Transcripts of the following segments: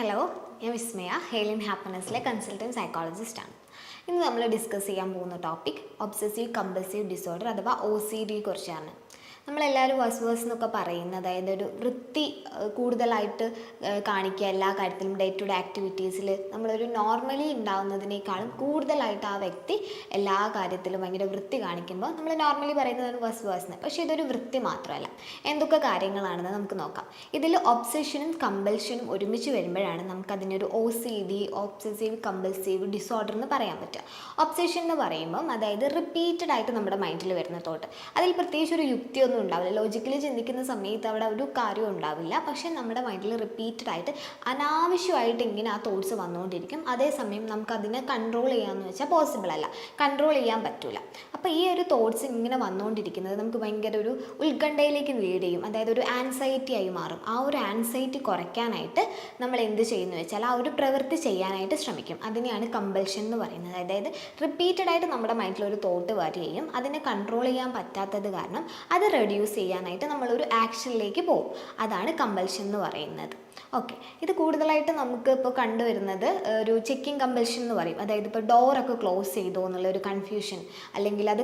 Hello, ഞാൻ വിസ്മയ, ഹെയിലിൻ ഹാപ്പിനെസ്സിലെ consultant സൈക്കോളജിസ്റ്റാണ്. ഇന്ന് നമ്മൾ ഡിസ്കസ് ചെയ്യാൻ പോകുന്ന ടോപ്പിക് ഒബ്സസീവ് കമ്പൾസീവ് ഡിസോർഡർ അഥവാ OCD കുറിച്ചാണ്. നമ്മളെല്ലാവരും വസ്വേഴ്സ് എന്നൊക്കെ പറയുന്നത്, അതായത് ഒരു വൃത്തി കൂടുതലായിട്ട് കാണിക്കുക എല്ലാ കാര്യത്തിലും, ഡേ ടു ഡേ ആക്ടിവിറ്റീസിൽ നമ്മളൊരു നോർമലി ഉണ്ടാകുന്നതിനേക്കാളും കൂടുതലായിട്ട് ആ വ്യക്തി എല്ലാ കാര്യത്തിലും ഭയങ്കര വൃത്തി കാണിക്കുമ്പോൾ നമ്മൾ നോർമലി പറയുന്നത് വസ്വേഴ്സ് എന്ന്. പക്ഷേ ഇതൊരു വൃത്തി മാത്രമല്ല, എന്തൊക്കെ കാര്യങ്ങളാണെന്ന് നമുക്ക് നോക്കാം. ഇതിൽ ഒബ്സഷനും കമ്പൽഷനും ഒരുമിച്ച് വരുമ്പോഴാണ് നമുക്കതിനൊരു OCD ഒബ്സസീവ് കമ്പൾസീവ് ഡിസോർഡർ എന്ന് പറയാൻ പറ്റുക. ഒബ്സഷൻ എന്ന് പറയുമ്പം അതായത് റിപ്പീറ്റഡ് ആയിട്ട് നമ്മുടെ മൈൻഡിൽ വരുന്ന തോട്ട്, അതിൽ പ്രത്യേകിച്ച് ഒരു യുക്തിയൊന്നും ഉണ്ടാവില്ല. ലോജിക്കലി ചിന്തിക്കുന്ന സമയത്ത് അവിടെ ഒരു കാര്യം ഉണ്ടാവില്ല. പക്ഷേ നമ്മുടെ മൈൻഡിൽ റിപ്പീറ്റഡ് ആയിട്ട് അനാവശ്യമായിട്ട് ഇങ്ങനെ ആ തോട്ട്സ് വന്നുകൊണ്ടിരിക്കും. അതേസമയം നമുക്കതിനെ കൺട്രോൾ ചെയ്യാമെന്ന് വെച്ചാൽ പോസിബിൾ അല്ല, കൺട്രോൾ ചെയ്യാൻ പറ്റില്ല. അപ്പോൾ ഈ ഒരു തോട്ട്സ് ഇങ്ങനെ വന്നുകൊണ്ടിരിക്കുന്നത് നമുക്ക് ഭയങ്കര ഒരു ഉത്കണ്ഠയിലേക്ക് ലീഡ് ചെയ്യും. അതായത് ഒരു ആൻസൈറ്റി ആയി മാറും. ആ ഒരു ആൻസൈറ്റി കുറയ്ക്കാനായിട്ട് നമ്മൾ എന്ത് ചെയ്യുന്നു വെച്ചാൽ ആ ഒരു പ്രവൃത്തി ചെയ്യാനായിട്ട് ശ്രമിക്കും. അതിനെയാണ് കമ്പൽഷൻ എന്ന് പറയുന്നത്. അതായത് റിപ്പീറ്റഡ് ആയിട്ട് നമ്മുടെ മൈൻഡിൽ ഒരു തോട്ട് വരികയും അതിനെ കൺട്രോൾ ചെയ്യാൻ പറ്റാത്തത് കാരണം അത് റെഡ്യൂസ് ചെയ്യാനായിട്ട് നമ്മളൊരു ആക്ഷനിലേക്ക് പോകും. അതാണ് കമ്പൽഷൻ എന്ന് പറയുന്നത്. ഓക്കെ, ഇത് കൂടുതലായിട്ട് നമുക്ക് ഇപ്പോൾ കണ്ടുവരുന്നത് ഒരു ചെക്കിങ് കമ്പൽഷൻ എന്ന് പറയും. അതായത് ഇപ്പോൾ ഡോറൊക്കെ ക്ലോസ് ചെയ്തോ എന്നുള്ളൊരു കൺഫ്യൂഷൻ, അല്ലെങ്കിൽ അത്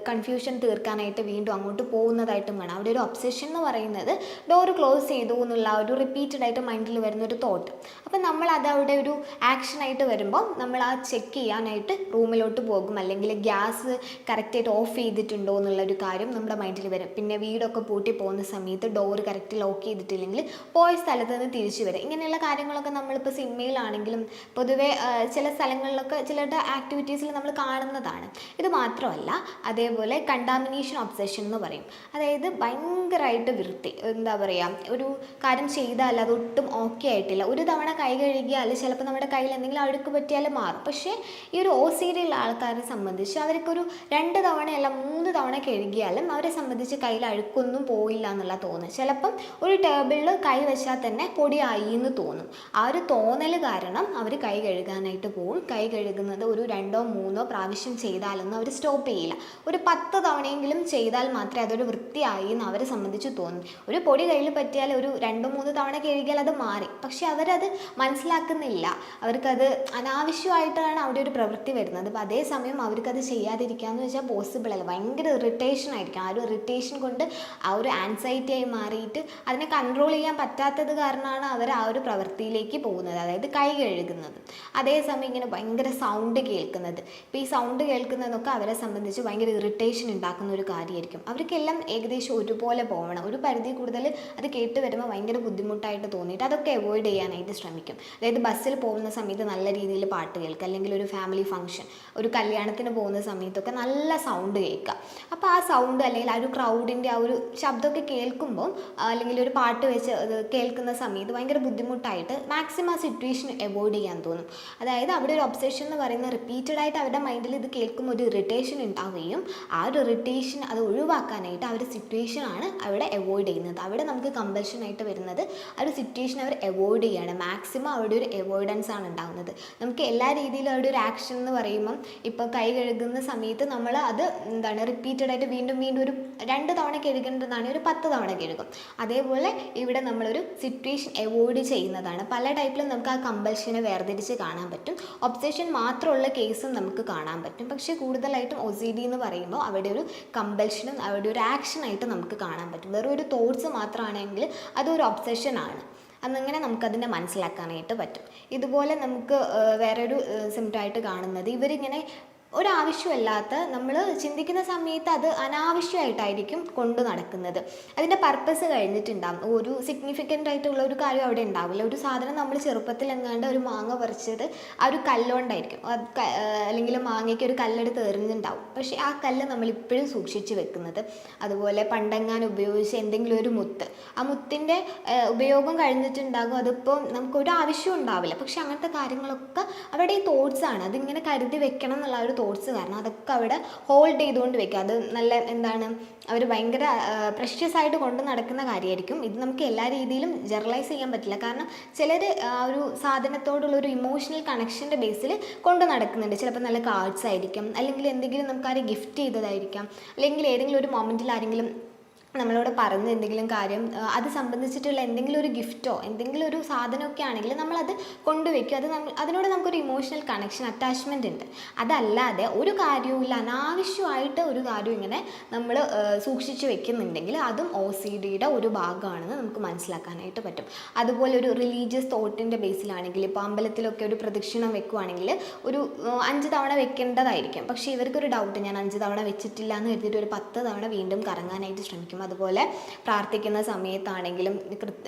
കൺഫ്യൂഷൻ തീർക്കാനായിട്ട് വീണ്ടും അങ്ങോട്ട് പോകുന്നതായിട്ടും കാണാം. അവിടെ ഒരു ഒബ്സഷൻ എന്ന് പറയുന്നത് ഡോറ് ക്ലോസ് ചെയ്തു എന്നുള്ള ഒരു റിപ്പീറ്റഡ് ആയിട്ട് മൈൻഡിൽ വരുന്നൊരു തോട്ട്. അപ്പം നമ്മൾ അത് അവിടെ ഒരു ആക്ഷനായിട്ട് വരുമ്പോൾ നമ്മൾ ആ ചെക്ക് ചെയ്യാനായിട്ട് റൂമിലോട്ട് പോകും, അല്ലെങ്കിൽ ഗ്യാസ് കറക്റ്റായിട്ട് ഓഫ് ചെയ്തിട്ടുണ്ടോ എന്നുള്ളൊരു കാര്യം നമ്മുടെ മൈൻഡിൽ വരും. പിന്നെ വീടൊക്കെ പൂട്ടി പോകുന്ന സമയത്ത് ഡോറ് കറക്റ്റ് ലോക്ക് ചെയ്തിട്ടില്ലെങ്കിൽ പോയ സ്ഥലത്ത് നിന്ന് തിരിച്ചു വരും. ഇങ്ങനെയുള്ള കാര്യങ്ങളൊക്കെ നമ്മളിപ്പോൾ സിനിമയിലാണെങ്കിലും പൊതുവേ ചില സ്ഥലങ്ങളിലൊക്കെ ചിലരുടെ ആക്ടിവിറ്റീസിൽ നമ്മൾ കാണുന്നതാണ്. ഇത് മാത്രമല്ല, അതേപോലെ കണ്ടാമിനേഷൻ ഒബ്സഷൻ എന്ന് പറയും. അതായത് ഭയങ്കരമായിട്ട് വൃത്തി, എന്താ പറയുക, ഒരു കാര്യം ചെയ്താൽ അതൊട്ടും ഓക്കെ ആയിട്ടില്ല. ഒരു തവണ കൈ കഴുകിയാൽ ചിലപ്പോൾ നമ്മുടെ കയ്യിൽ എന്തെങ്കിലും അഴുക്ക് പറ്റിയാൽ മാറും. പക്ഷേ ഈ ഒരു OCD ഉള്ള ആൾക്കാരെ സംബന്ധിച്ച് അവർക്കൊരു 2 തവണയല്ല 3 തവണ കഴുകിയാലും അവരെ സംബന്ധിച്ച് കയ്യിൽ അഴുക്കൊന്നും പോയില്ല എന്നുള്ള തോന്നുന്നു. ചിലപ്പം ഒരു ടേബിളിൽ കൈ വെച്ചാൽ തന്നെ പൊടിയായി എന്ന് തോന്നും. ആ ഒരു തോന്നൽ കാരണം അവർ കൈ കഴുകാനായിട്ട് പോകും. കൈ കഴുകുന്നത് ഒരു 2 or 3 പ്രാവശ്യം ചെയ്താലൊന്നും അവർ സ്റ്റോപ്പ് ചെയ്യില്ല. ഒരു 10 തവണയെങ്കിലും ചെയ്താൽ മാത്രമേ അതൊരു വൃത്തിയായി എന്ന് അവരെ സംബന്ധിച്ച് തോന്നും. ഒരു പൊടി കയ്യിൽ പറ്റിയാൽ ഒരു 2-3 തവണ കഴുകിയാൽ അത് മാറി. പക്ഷെ അവരത് മനസ്സിലാക്കുന്നില്ല. അവർക്കത് അനാവശ്യമായിട്ടാണ് അവിടെ ഒരു പ്രവൃത്തി വരുന്നത്. അപ്പോൾ അതേസമയം അവർക്കത് ചെയ്യാതിരിക്കാമെന്ന് വെച്ചാൽ പോസിബിൾ അല്ല. ഭയങ്കര ഇറിറ്റേഷൻ ആയിരിക്കും. ആ ഒരു ഇറിറ്റേഷൻ കൊണ്ട് ആ ഒരു ആൻസൈറ്റി ആയി മാറിയിട്ട് അതിനെ കൺട്രോൾ ചെയ്യാൻ പറ്റാത്തത് കാരണമാണ് അവർ ആ ഒരു പ്രവൃത്തിയിലേക്ക് പോകുന്നത്, അതായത് കൈ കഴുകുന്നത്. അതേസമയം ഇങ്ങനെ ഭയങ്കര സൗണ്ട് കേൾക്കുന്നത്, ഇപ്പോൾ ഈ സൗണ്ട് കേൾക്കുന്നതൊക്കെ അവരെ സംബന്ധിച്ച് ഭയങ്കര ഇറിറ്റേഷൻ ഉണ്ടാക്കുന്ന ഒരു കാര്യമായിരിക്കും. അവർക്കെല്ലാം ഏകദേശം ഒരുപോലെ പോകണം. ഒരു പരിധി കൂടുതൽ അത് കേട്ട് വരുമ്പോൾ ഭയങ്കര ബുദ്ധിമുട്ടായിട്ട് തോന്നിയിട്ട് അതൊക്കെ അവോയ്ഡ് ചെയ്യാനായിട്ട് ശ്രമിക്കും. അതായത് ബസ്സിൽ പോകുന്ന സമയത്ത് നല്ല രീതിയിൽ പാട്ട് കേൾക്കുക, അല്ലെങ്കിൽ ഒരു ഫാമിലി ഫംഗ്ഷൻ, ഒരു കല്യാണത്തിന് പോകുന്ന സമയത്തൊക്കെ നല്ല സൗണ്ട് കേൾക്കുക. അപ്പോൾ ആ സൗണ്ട് അല്ലെങ്കിൽ ആ ഒരു ക്രൗഡിൻ്റെ ആ ഒരു ശബ്ദമൊക്കെ കേൾക്കുമ്പോൾ, അല്ലെങ്കിൽ ഒരു പാട്ട് വെച്ച് കേൾക്കുന്ന സമയത്ത് ഭയങ്കര ബുദ്ധിമുട്ടായിട്ട് മാക്സിമം ആ സിറ്റുവേഷൻ അവോയ്ഡ് ചെയ്യാൻ തോന്നും. അതായത് അവിടെ ഒരു ഒബ്സഷൻ എന്ന് പറയുന്നത് റിപ്പീറ്റഡ് ആയിട്ട് അവരുടെ മൈൻഡിൽ ഇത് കേൾക്കുമ്പോൾ ഒരു ഇറിറ്റേഷൻ ഉണ്ടാവുകയും ആ ഒരു ഇറിറ്റേഷൻ അത് ഒഴിവാക്കാനായിട്ട് ആ ഒരു സിറ്റുവേഷനാണ് അവിടെ അവോയ്ഡ് ചെയ്യുന്നത്. അവിടെ നമുക്ക് കമ്പൽഷനായിട്ട് വരുന്നത് ആ ഒരു സിറ്റുവേഷൻ അവർ അവോയ്ഡ് ചെയ്യുകയാണ്. മാക്സിമം അവിടെ ഒരു അവോയ്ഡൻസ് ആണ് ഉണ്ടാകുന്നത്. നമുക്ക് എല്ലാ രീതിയിലും അവിടെ ഒരു ആക്ഷൻ എന്ന് പറയുമ്പം, ഇപ്പോൾ കൈ കഴുകുന്ന സമയത്ത് നമ്മൾ അത് എന്താണ് റിപ്പീറ്റഡ് ആയിട്ട് വീണ്ടും വീണ്ടും ഒരു 2 തവണ കഴുകേണ്ടതാണ്, ഒരു 10 തവണ കഴുകും. അതേപോലെ ഇവിടെ നമ്മളൊരു സിറ്റുവേഷൻ അവോയ്ഡ് ചെയ്യുന്നതാണ്. പല ടൈപ്പിലും നമുക്ക് ആ കമ്പൽഷനെ വേർതിരിച്ച് കാണാൻ പറ്റും. ഒബ്സഷൻ മാത്രമുള്ള കേസും നമുക്ക് കാണാൻ പറ്റും. പക്ഷേ കൂടുതലായിട്ടും OCD എന്ന് പറയുമ്പോൾ അവിടെ ഒരു കമ്പൽഷനും അവിടെ ഒരു ആക്ഷനായിട്ട് നമുക്ക് കാണാൻ പറ്റും. വെറും ഒരു തോട്ട്സ് മാത്രമാണെങ്കിൽ അതൊരു ഒബ്സഷനാണ്. അന്നങ്ങനെ നമുക്കതിനെ മനസ്സിലാക്കാനായിട്ട് പറ്റും. ഇതുപോലെ നമുക്ക് വേറൊരു സിംറ്റമായിട്ട് കാണുന്നത്, ഇവരിങ്ങനെ ഒരാവശ്യമല്ലാത്ത, നമ്മൾ ചിന്തിക്കുന്ന സമയത്ത് അത് അനാവശ്യമായിട്ടായിരിക്കും കൊണ്ട് നടക്കുന്നത്. അതിൻ്റെ പർപ്പസ് കഴിഞ്ഞിട്ടുണ്ടാകും. ഒരു സിഗ്നിഫിക്കൻ്റ് ആയിട്ടുള്ള ഒരു കാര്യം അവിടെ ഉണ്ടാവില്ല. ഒരു സാധനം നമ്മൾ ചെറുപ്പത്തിൽ എങ്ങാണ്ട് ഒരു മാങ്ങ പറിച്ചത് ആ ഒരു കല്ലുകൊണ്ടായിരിക്കും, അല്ലെങ്കിൽ മാങ്ങയ്ക്ക് ഒരു കല്ലെടുത്ത് എറിഞ്ഞിട്ടുണ്ടാവും. പക്ഷേ ആ കല്ല് നമ്മളിപ്പോഴും സൂക്ഷിച്ച് വെക്കുന്നത്. അതുപോലെ പണ്ടെങ്ങാൻ ഉപയോഗിച്ച് എന്തെങ്കിലും ഒരു മുത്ത്, ആ മുത്തിൻ്റെ ഉപയോഗം കഴിഞ്ഞിട്ടുണ്ടാകും. അതിപ്പോൾ നമുക്കൊരു ആവശ്യം ഉണ്ടാവില്ല. പക്ഷെ അങ്ങനത്തെ കാര്യങ്ങളൊക്കെ അവിടെ ഈ തോട്ട്സാണ്. അതിങ്ങനെ കരുതി വെക്കണം എന്നുള്ള ഒരു തോട്ട്സ് കാരണം അതൊക്കെ അവിടെ ഹോൾഡ് ചെയ്തുകൊണ്ട് വെക്കുക. അത് നല്ല എന്താണ്, അവർ ഭയങ്കര പ്രഷ്യസ് ആയിട്ട് കൊണ്ട് നടക്കുന്ന കാര്യമായിരിക്കും. ഇത് നമുക്ക് എല്ലാ രീതിയിലും ജനറലൈസ് ചെയ്യാൻ പറ്റില്ല. കാരണം ചിലർ ആ ഒരു സാധനത്തോടുള്ളൊരു ഇമോഷണൽ കണക്ഷൻ്റെ ബേസിൽ കൊണ്ട് നടക്കുന്നുണ്ട്. ചിലപ്പോൾ നല്ല കാർഡ്സ് ആയിരിക്കും, അല്ലെങ്കിൽ എന്തെങ്കിലും നമുക്കാരെ ഗിഫ്റ്റ് ചെയ്തതായിരിക്കാം, അല്ലെങ്കിൽ ഏതെങ്കിലും ഒരു മൊമെൻറ്റിൽ ആരെങ്കിലും നമ്മളോട് പറഞ്ഞ എന്തെങ്കിലും കാര്യം അത് സംബന്ധിച്ചിട്ടുള്ള എന്തെങ്കിലും ഒരു ഗിഫ്റ്റോ എന്തെങ്കിലും ഒരു സാധനമൊക്കെ ആണെങ്കിൽ നമ്മളത് കൊണ്ടുവയ്ക്കും. അത് അതിനോട് നമുക്കൊരു ഇമോഷണൽ കണക്ഷൻ അറ്റാച്ച്മെൻ്റ് ഉണ്ട്. അതല്ലാതെ ഒരു കാര്യവുമില്ല, അനാവശ്യമായിട്ട് ഒരു കാര്യം ഇങ്ങനെ നമ്മൾ സൂക്ഷിച്ച് വെക്കുന്നുണ്ടെങ്കിൽ അതും OCDയുടെ ഒരു ഭാഗമാണെന്ന് നമുക്ക് മനസ്സിലാക്കാനായിട്ട് പറ്റും. അതുപോലെ ഒരു റിലീജിയസ് തോട്ടിൻ്റെ ബേസിലാണെങ്കിൽ ഇപ്പോൾ അമ്പലത്തിലൊക്കെ ഒരു പ്രദക്ഷിണം വെക്കുവാണെങ്കിൽ ഒരു 5 തവണ വെക്കേണ്ടതായിരിക്കും. പക്ഷേ ഇവർക്കൊരു ഡൗട്ട്, ഞാൻ 5 തവണ വെച്ചിട്ടില്ല എന്ന് കരുതിയിട്ട് ഒരു 10 തവണ വീണ്ടും കറങ്ങാനായിട്ട് ശ്രമിക്കും. അതുപോലെ പ്രാർത്ഥിക്കുന്ന സമയത്താണെങ്കിലും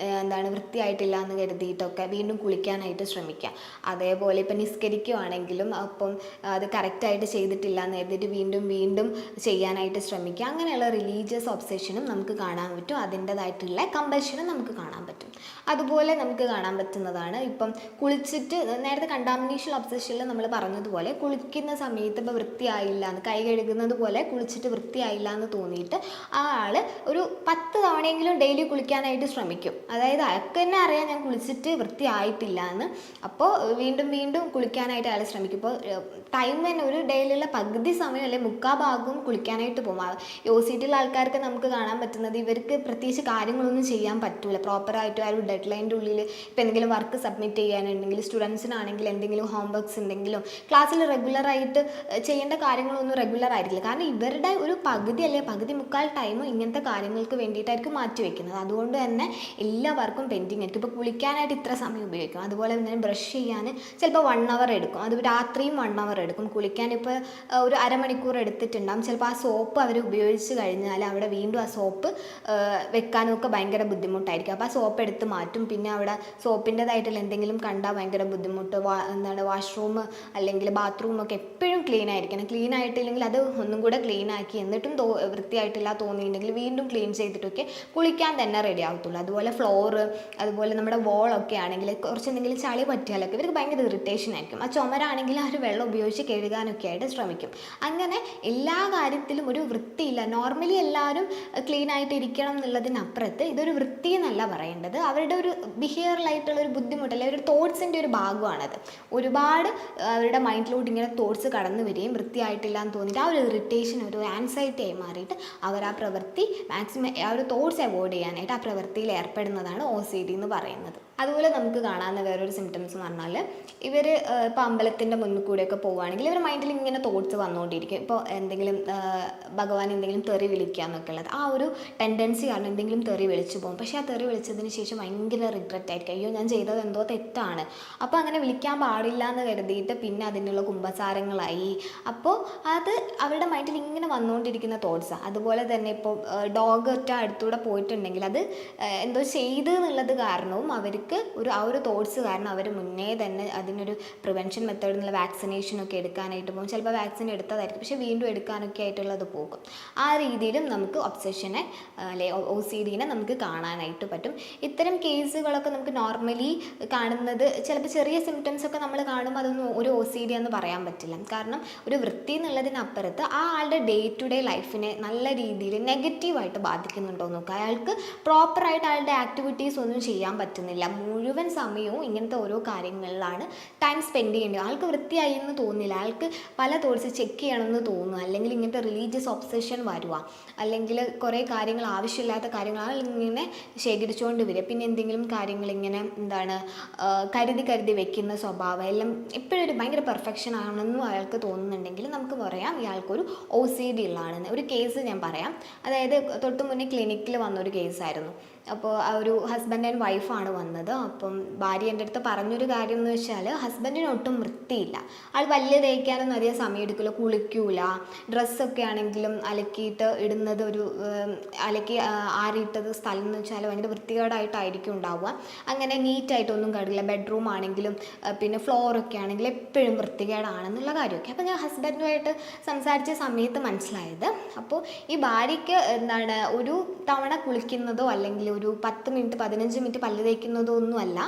വൃത്തിയായിട്ടില്ല എന്ന് കരുതിയിട്ടൊക്കെ വീണ്ടും കുളിക്കാനായിട്ട് ശ്രമിക്കുക. അതേപോലെ ഇപ്പം നിസ്കരിക്കുവാണെങ്കിലും അപ്പം അത് കറക്റ്റായിട്ട് ചെയ്തിട്ടില്ല എന്ന് കരുതിയിട്ട് വീണ്ടും വീണ്ടും ചെയ്യാനായിട്ട് ശ്രമിക്കുക. അങ്ങനെയുള്ള റിലീജിയസ് ഒബ്സെഷനും നമുക്ക് കാണാൻ പറ്റും. അതിൻ്റെതായിട്ടുള്ള കമ്പൽഷനും നമുക്ക് കാണാൻ പറ്റും. അതുപോലെ നമുക്ക് കാണാൻ പറ്റുന്നതാണ് ഇപ്പം കുളിച്ചിട്ട്, നേരത്തെ കണ്ടാമിനേഷൻ ഒബ്സെഷനിൽ നമ്മൾ പറഞ്ഞതുപോലെ കുളിക്കുന്ന സമയത്ത് ഇപ്പോൾ വൃത്തിയായില്ല എന്ന്, കൈ കഴുകുന്നത് പോലെ കുളിച്ചിട്ട് വൃത്തിയായില്ല എന്ന് തോന്നിയിട്ട് ആ ആൾ ഒരു 10 തവണയെങ്കിലും ഡെയിലി കുളിക്കാനായിട്ട് ശ്രമിക്കും. അതായത് അയാൾക്ക് തന്നെ അറിയാം ഞാൻ കുളിച്ചിട്ട് വൃത്തിയായിട്ടില്ല എന്ന്. അപ്പോൾ വീണ്ടും വീണ്ടും കുളിക്കാനായിട്ട് അയാൾ ശ്രമിക്കും. ഇപ്പോൾ ടൈം തന്നെ ഒരു ഡെയിലുള്ള പകുതി സമയം അല്ലെങ്കിൽ 3/4 ഭാഗവും കുളിക്കാനായിട്ട് പോകും. OCDയുള്ള ആൾക്കാർക്ക് നമുക്ക് കാണാൻ പറ്റുന്നത് ഇവർക്ക് പ്രത്യേകിച്ച് കാര്യങ്ങളൊന്നും ചെയ്യാൻ പറ്റില്ല പ്രോപ്പറായിട്ട്. ആ ഒരു ഡെഡ് ലൈൻ്റെ ഉള്ളിൽ ഇപ്പോൾ എന്തെങ്കിലും വർക്ക് സബ്മിറ്റ് ചെയ്യാനുണ്ടെങ്കിൽ, സ്റ്റുഡൻസിനാണെങ്കിൽ എന്തെങ്കിലും ഹോംവർക്ക്സ് ഉണ്ടെങ്കിലും ക്ലാസ്സിൽ റെഗുലറായിട്ട് ചെയ്യേണ്ട കാര്യങ്ങളൊന്നും റെഗുലർ ആയിരിക്കില്ല. കാരണം ഇവരുടെ ഒരു പകുതി അല്ലെങ്കിൽ 1/4 ടൈമും ഇങ്ങനത്തെ കാര്യങ്ങൾക്ക് വേണ്ടിയിട്ടായിരിക്കും മാറ്റി വയ്ക്കുന്നത്. അതുകൊണ്ട് തന്നെ എല്ലാവർക്കും പെൻഡിങ് ആയിരിക്കും. ഇപ്പോൾ കുളിക്കാനായിട്ട് ഇത്ര സമയം ഉപയോഗിക്കും, അതുപോലെ തന്നെ ബ്രഷ് ചെയ്യാൻ ചിലപ്പോൾ 1 അവർ എടുക്കും, അത് രാത്രിയും 1 അവർ എടുക്കും. കുളിക്കാൻ ഇപ്പോൾ ഒരു അരമണിക്കൂർ എടുത്തിട്ടുണ്ടാകും. ചിലപ്പോൾ ആ സോപ്പ് അവർ ഉപയോഗിച്ച് കഴിഞ്ഞാൽ അവിടെ വീണ്ടും ആ സോപ്പ് വെക്കാനൊക്കെ ഭയങ്കര ബുദ്ധിമുട്ടായിരിക്കും. അപ്പോൾ ആ സോപ്പ് എടുത്ത് മാറ്റും. പിന്നെ അവിടെ സോപ്പിൻ്റെതായിട്ടുള്ള എന്തെങ്കിലും കണ്ടാൽ ഭയങ്കര ബുദ്ധിമുട്ട്. വാഷ്റൂം അല്ലെങ്കിൽ ബാത്റൂമൊക്കെ എപ്പോഴും ക്ലീൻ ആയിരിക്കണം. ക്ലീൻ ആയിട്ടില്ലെങ്കിൽ അത് ഒന്നും കൂടെ ക്ലീൻ ആക്കി എന്നിട്ടും വൃത്തിയായിട്ടില്ല തോന്നിയിട്ടുണ്ടെങ്കിൽ വീണ്ടും ക്ലീൻ ചെയ്തിട്ടൊക്കെ കുളിക്കാൻ തന്നെ റെഡി ആവത്തുള്ളൂ. അതുപോലെ ഫ്ലോറ്, അതുപോലെ നമ്മുടെ വോളൊക്കെ ആണെങ്കിൽ കുറച്ച് എന്തെങ്കിലും ചളി പറ്റിയാലൊക്കെ ഇവർക്ക് ഭയങ്കര ഇറിറ്റേഷൻ ആയിരിക്കും. ആ ചുമരാണെങ്കിൽ ആ ഒരു വെള്ളം ഉപയോഗിച്ച് കഴുകാനൊക്കെ ആയിട്ട് ശ്രമിക്കും. അങ്ങനെ എല്ലാ കാര്യത്തിലും ഒരു വൃത്തിയില്ല. നോർമലി എല്ലാവരും ക്ലീൻ ആയിട്ട് ഇരിക്കണം എന്നുള്ളതിനപ്പുറത്ത് ഇതൊരു വൃത്തി എന്നല്ല പറയേണ്ടത്, അവരുടെ ഒരു ബിഹേവിയറലായിട്ടുള്ള ഒരു ബുദ്ധിമുട്ടല്ല, ഒരു തോട്ട്സിൻ്റെ ഒരു ഭാഗമാണത്. ഒരുപാട് അവരുടെ മൈൻഡിലോട്ട് ഇങ്ങനെ തോട്ട്സ് കടന്നു വരികയും വൃത്തിയായിട്ടില്ല എന്ന് തോന്നിയിട്ട് ആ ഒരു ഇറിറ്റേഷൻ ഒരു ആൻസൈറ്റി ആയി മാറിയിട്ട് അവർ ആ പ്രവൃത്തി മാക്സിമം ആ ഒരു തോട്ട്സ് അവോയ്ഡ് ചെയ്യാനായിട്ട് ആ പ്രവൃത്തിയിൽ ഏർപ്പെടുന്നതാണ് OCD എന്ന് പറയുന്നത്. അതുപോലെ നമുക്ക് കാണാവുന്ന വേറൊരു സിംറ്റംസ് എന്ന് പറഞ്ഞാൽ ഇവർ ഇപ്പോൾ അമ്പലത്തിൻ്റെ മുന്നിൽ കൂടെയൊക്കെ പോവുകയാണെങ്കിൽ ഇവർ മൈൻഡിൽ ഇങ്ങനെ തോട്ട്സ് വന്നുകൊണ്ടിരിക്കും. ഇപ്പോൾ എന്തെങ്കിലും ഭഗവാൻ എന്തെങ്കിലും തെറി വിളിക്കുക എന്നൊക്കെ ഉള്ളത്, ആ ഒരു ടെൻഡൻസി കാരണം എന്തെങ്കിലും തെറി വിളിച്ചു പോകും. പക്ഷേ ആ തെറി വിളിച്ചതിന് ശേഷം ഭയങ്കര റിഗ്രറ്റ് ആയിരിക്കും, അയ്യോ ഞാൻ ചെയ്തത് എന്തോ തെറ്റാണ്, അപ്പോൾ അങ്ങനെ വിളിക്കാൻ പാടില്ല എന്ന് കരുതിയിട്ട് പിന്നെ അതിനുള്ള കുമ്പസാരങ്ങളായി. അപ്പോൾ അത് അവരുടെ മൈൻഡിൽ ഇങ്ങനെ വന്നുകൊണ്ടിരിക്കുന്ന തോട്ട്സാണ്. അതുപോലെ തന്നെ ഇപ്പോൾ ഡോഗ് ഒറ്റ അടുത്തൂടെ പോയിട്ടുണ്ടെങ്കിൽ അത് എന്തോ ചെയ്ത് എന്നുള്ളത് കാരണവും അവർക്ക് ആ ഒരു തോട്ട്സ് കാരണം അവർ മുന്നേ തന്നെ അതിനൊരു പ്രിവെൻഷൻ മെത്തേഡ് എന്നുള്ള വാക്സിനേഷനൊക്കെ എടുക്കാനായിട്ട് പോകും. ചിലപ്പോൾ വാക്സിൻ എടുത്തതായിരിക്കും, പക്ഷേ വീണ്ടും എടുക്കാനൊക്കെ ആയിട്ടുള്ളത് പോകും. ആ രീതിയിലും നമുക്ക് ഒബ്സെഷനെ അല്ലെ OCDനെ നമുക്ക് കാണാനായിട്ട് പറ്റും. ഇത്തരം കേസുകളൊക്കെ നമുക്ക് നോർമലി കാണുന്നത് ചിലപ്പോൾ ചെറിയ സിംറ്റംസ് ഒക്കെ നമ്മൾ കാണുമ്പോൾ അതൊന്നും ഒരു OCD എന്ന് പറയാൻ പറ്റില്ല. കാരണം ഒരു വൃത്തി എന്നുള്ളതിനപ്പുറത്ത് ആ ആളുടെ ഡേ ടു ഡേ ലൈഫിനെ നല്ല രീതിയിൽ നെഗറ്റീവായിട്ട് ബാധിക്കുന്നുണ്ടോ നോക്കുക. അയാൾക്ക് പ്രോപ്പറായിട്ട് അയാളുടെ ആക്ടിവിറ്റീസ് ഒന്നും ചെയ്യാൻ പറ്റുന്നില്ല, മുഴുവൻ സമയവും ഇങ്ങനത്തെ ഓരോ കാര്യങ്ങളിലാണ് ടൈം സ്പെൻഡ് ചെയ്യേണ്ടത്. ആൾക്ക് വൃത്തിയായി എന്ന് തോന്നില്ല, അയാൾക്ക് പല തോട്ട്സ് ചെക്ക് ചെയ്യണമെന്ന് തോന്നുക, അല്ലെങ്കിൽ ഇങ്ങനത്തെ റിലീജിയസ് ഒബ്സെഷൻ വരുക, അല്ലെങ്കിൽ കുറേ കാര്യങ്ങൾ ആവശ്യമില്ലാത്ത കാര്യങ്ങൾ ഇങ്ങനെ ശേഖരിച്ചുകൊണ്ട് വരിക. പിന്നെ എന്തെങ്കിലും കാര്യങ്ങൾ ഇങ്ങനെ കരുതി വെക്കുന്ന സ്വഭാവം എല്ലാം എപ്പോഴും ഒരു ഭയങ്കര പെർഫെക്ഷൻ ആണെന്നും അയാൾക്ക് തോന്നുന്നുണ്ടെങ്കിൽ നമുക്ക് പറയാം ഇയാൾക്കൊരു OCD ഉള്ളതാണെന്ന്. ഒരു കേസ് ഞാൻ പറയാം. അതായത് തൊട്ട് മുന്നേ ക്ലിനിക്കിൽ വന്നൊരു കേസായിരുന്നു. അപ്പോൾ ആ ഒരു ഹസ്ബൻഡ് ആൻഡ് വൈഫാണ് വന്നത്. അപ്പം ഭാര്യ എൻ്റെ അടുത്ത് പറഞ്ഞൊരു കാര്യം എന്ന് വെച്ചാൽ ഹസ്ബൻഡിന് ഒട്ടും വൃത്തിയില്ല, ആൾ വലിയ തേക്കാനൊന്നും അധികം സമയം എടുക്കില്ല, കുളിക്കൂല, ഡ്രസ്സൊക്കെ ആണെങ്കിലും അലക്കിയിട്ട് ഇടുന്നത് അലക്കി ആറിയിട്ടത് സ്ഥലം എന്ന് വെച്ചാൽ ഭയങ്കര വൃത്തികേടായിട്ടായിരിക്കും ഉണ്ടാവുക. അങ്ങനെ നീറ്റായിട്ടൊന്നും കണ്ടില്ല. ബെഡ്റൂം ആണെങ്കിലും പിന്നെ ഫ്ലോറൊക്കെ ആണെങ്കിലും എപ്പോഴും വൃത്തികേടാണെന്നുള്ള കാര്യമൊക്കെ. അപ്പോൾ ഞാൻ ഹസ്ബൻഡുമായിട്ട് സംസാരിച്ച സമയത്ത് മനസ്സിലായത്, അപ്പോൾ ഈ ഭാര്യയ്ക്ക് ഒരു തവണ കുളിക്കുന്നതോ അല്ലെങ്കിൽ ഒരു 10 മിനിറ്റ് 15 മിനിറ്റ് പല്ല് തേക്കുന്നതൊന്നുമല്ല.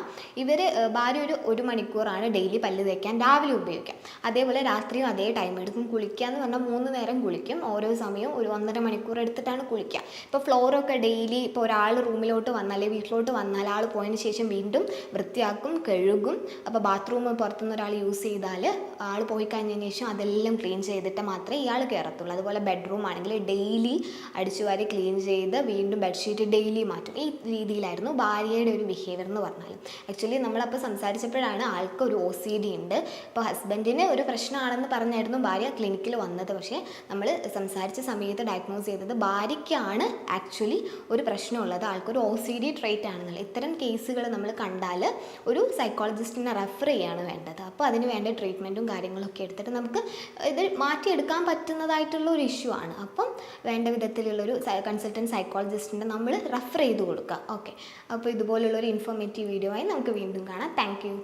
ഇവർ ഭാര്യ ഒരു മണിക്കൂറാണ് ഡെയിലി പല്ല് തേക്കാൻ രാവിലെ ഉപയോഗിക്കാം. അതേപോലെ രാത്രിയും അതേ ടൈം എടുക്കും. കുളിക്കുക എന്ന് പറഞ്ഞാൽ 3 നേരം കുളിക്കും. ഓരോ സമയവും ഒരു 1.5 മണിക്കൂർ എടുത്തിട്ടാണ് കുളിക്കുക. ഇപ്പോൾ ഫ്ലോറൊക്കെ ഡെയിലി ഇപ്പോൾ ഒരാൾ റൂമിലോട്ട് വന്നാൽ വീട്ടിലോട്ട് വന്നാൽ ആൾ പോയതിന് ശേഷം വീണ്ടും വൃത്തിയാക്കും, കഴുകും. അപ്പോൾ ബാത്റൂം പുറത്തുനിന്ന് ഒരാൾ യൂസ് ചെയ്താൽ ആൾ പോയി കഴിഞ്ഞതിന് ശേഷം അതെല്ലാം ക്ലീൻ ചെയ്തിട്ട് മാത്രമേ ഇയാൾ കയറത്തുള്ളൂ. അതുപോലെ ബെഡ്റൂം ആണെങ്കിൽ ഡെയിലി അടിച്ചുവാരി ക്ലീൻ ചെയ്ത് വീണ്ടും ബെഡ്ഷീറ്റ് ഡെയിലി മാറ്റും. ഈ രീതിയിലായിരുന്നു ഭാര്യയുടെ ഒരു ബിഹേവിയർ എന്ന് പറഞ്ഞാൽ. ആക്ച്വലി നമ്മളപ്പോൾ സംസാരിച്ചപ്പോഴാണ് ആൾക്ക് ഒരു OCD ഉണ്ട്. ഇപ്പോൾ ഹസ്ബൻഡിന് ഒരു പ്രശ്നമാണെന്ന് പറഞ്ഞായിരുന്നു ഭാര്യ ക്ലിനിക്കിൽ വന്നത്. പക്ഷേ നമ്മൾ സംസാരിച്ച സമയത്ത് ഡയഗ്നോസ് ചെയ്തത് ഭാര്യയ്ക്കാണ് ആക്ച്വലി ഒരു പ്രശ്നമുള്ളത്, ആൾക്കൊരു OCD ട്രേറ്റ് ആണെന്നുള്ളത്. ഇത്തരം കേസുകൾ നമ്മൾ കണ്ടാൽ ഒരു സൈക്കോളജിസ്റ്റിനെ റെഫർ ചെയ്യാണ് വേണ്ടത്. അപ്പോൾ അതിന് വേണ്ട ട്രീറ്റ്മെൻറ്റും കാര്യങ്ങളൊക്കെ എടുത്തിട്ട് നമുക്ക് ഇത് മാറ്റിയെടുക്കാൻ പറ്റുന്നതായിട്ടുള്ള ഒരു ഇഷ്യൂ ആണ്. അപ്പം വേണ്ട വിധത്തിലുള്ളൊരു കൺസൾട്ടൻറ്റ് സൈക്കോളജിസ്റ്റിനെ നമ്മൾ റെഫർ ചെയ്ത് കൊടുക്കുക. ഓക്കെ, അപ്പോൾ ഇതുപോലുള്ളൊരു ഇൻഫോർമേറ്റീവ് വീഡിയോ ആയി നമുക്ക് വീണ്ടും കാണാം. Thank you.